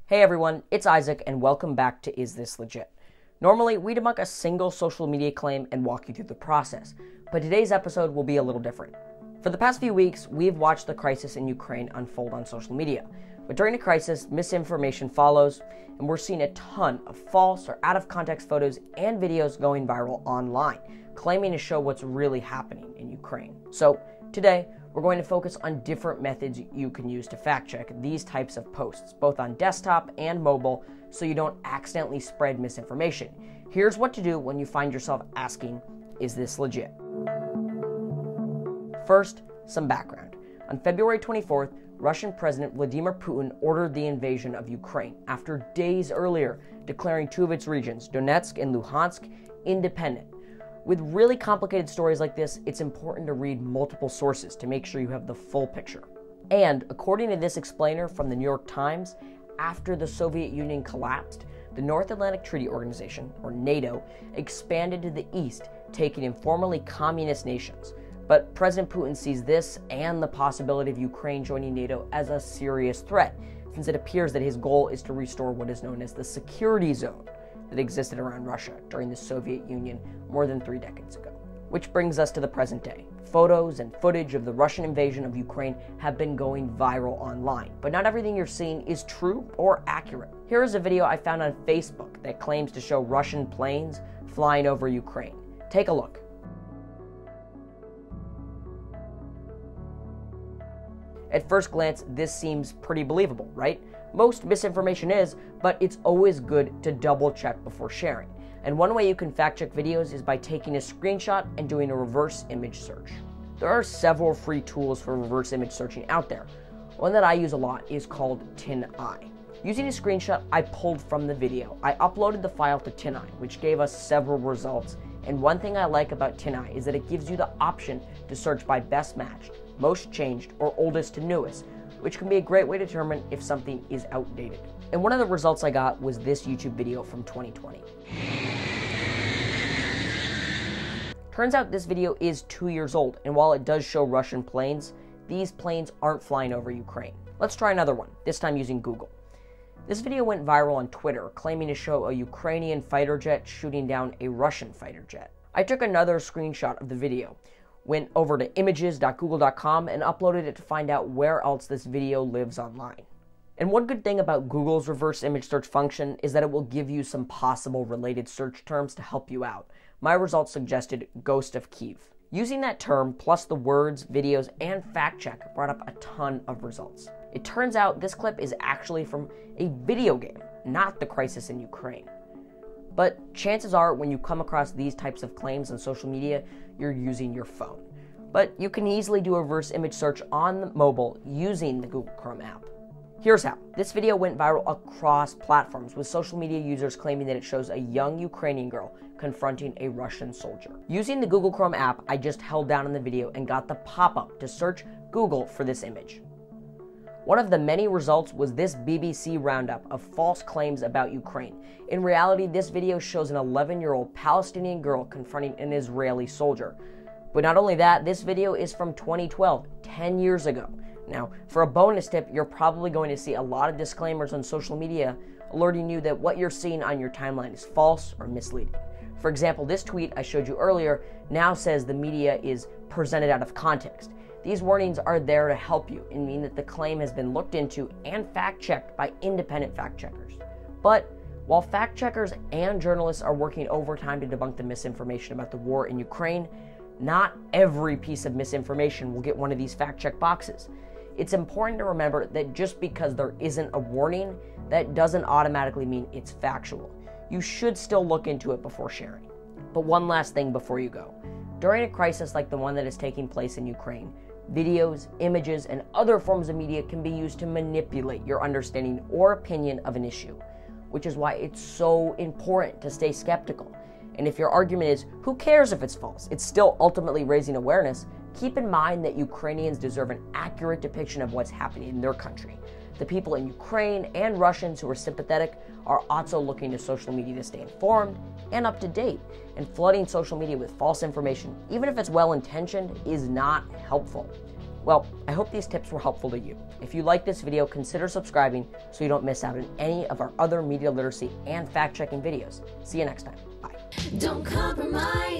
Hey everyone, it's Isaac and welcome back to Is This Legit? Normally, we debunk a single social media claim and walk you through the process, but today's episode will be a little different. For the past few weeks, we've watched the crisis in Ukraine unfold on social media, but during the crisis, misinformation follows, and we're seeing a ton of false or out-of-context photos and videos going viral online, claiming to show what's really happening in Ukraine. So, today, we're going to focus on different methods you can use to fact-check these types of posts, both on desktop and mobile, so you don't accidentally spread misinformation. Here's what to do when you find yourself asking, is this legit? First, some background. On February 24th, Russian President Vladimir Putin ordered the invasion of Ukraine after days earlier declaring two of its regions, Donetsk and Luhansk, independent. With really complicated stories like this, it's important to read multiple sources to make sure you have the full picture. And according to this explainer from the New York Times, after the Soviet Union collapsed, the North Atlantic Treaty Organization, or NATO, expanded to the east, taking in formerly communist nations. But President Putin sees this and the possibility of Ukraine joining NATO as a serious threat, since it appears that his goal is to restore what is known as the security zone that existed around Russia during the Soviet Union more than 3 decades ago. Which brings us to the present day. Photos and footage of the Russian invasion of Ukraine have been going viral online, but not everything you're seeing is true or accurate. Here is a video I found on Facebook that claims to show Russian planes flying over Ukraine. Take a look. At first glance, this seems pretty believable, right? Most misinformation is, but it's always good to double check before sharing. And one way you can fact check videos is by taking a screenshot and doing a reverse image search. There are several free tools for reverse image searching out there. One that I use a lot is called TinEye. Using a screenshot I pulled from the video, I uploaded the file to TinEye, which gave us several results. And one thing I like about TinEye is that it gives you the option to search by best matched, most changed, or oldest to newest, which can be a great way to determine if something is outdated. And one of the results I got was this YouTube video from 2020. Turns out this video is 2 years old, and while it does show Russian planes, these planes aren't flying over Ukraine. Let's try another one, this time using Google. This video went viral on Twitter, claiming to show a Ukrainian fighter jet shooting down a Russian fighter jet. I took another screenshot of the video, went over to images.google.com and uploaded it to find out where else this video lives online. And one good thing about Google's reverse image search function is that it will give you some possible related search terms to help you out. My results suggested Ghost of Kiev. Using that term, plus the words, videos, and fact check brought up a ton of results. It turns out this clip is actually from a video game, not the crisis in Ukraine. But chances are when you come across these types of claims on social media, you're using your phone. But you can easily do a reverse image search on the mobile using the Google Chrome app. Here's how. This video went viral across platforms, with social media users claiming that it shows a young Ukrainian girl confronting a Russian soldier. Using the Google Chrome app, I just held down on the video and got the pop-up to search Google for this image. One of the many results was this BBC roundup of false claims about Ukraine. In reality, this video shows an 11-year-old Palestinian girl confronting an Israeli soldier. But not only that, this video is from 2012, 10 years ago. Now, for a bonus tip, you're probably going to see a lot of disclaimers on social media alerting you that what you're seeing on your timeline is false or misleading. For example, this tweet I showed you earlier now says the media is presented out of context. These warnings are there to help you and mean that the claim has been looked into and fact-checked by independent fact-checkers. But while fact-checkers and journalists are working overtime to debunk the misinformation about the war in Ukraine, not every piece of misinformation will get one of these fact-check boxes. It's important to remember that just because there isn't a warning, that doesn't automatically mean it's factual. You should still look into it before sharing. But one last thing before you go. During a crisis like the one that is taking place in Ukraine, videos, images, and other forms of media can be used to manipulate your understanding or opinion of an issue, which is why it's so important to stay skeptical. And if your argument is, who cares if it's false? It's still ultimately raising awareness. Keep in mind that Ukrainians deserve an accurate depiction of what's happening in their country. The people in Ukraine and Russians who are sympathetic are also looking to social media to stay informed and up to date. And flooding social media with false information, even if it's well-intentioned, is not helpful. Well, I hope these tips were helpful to you. If you like this video, consider subscribing so you don't miss out on any of our other media literacy and fact-checking videos. See you next time. Bye. Don't compromise.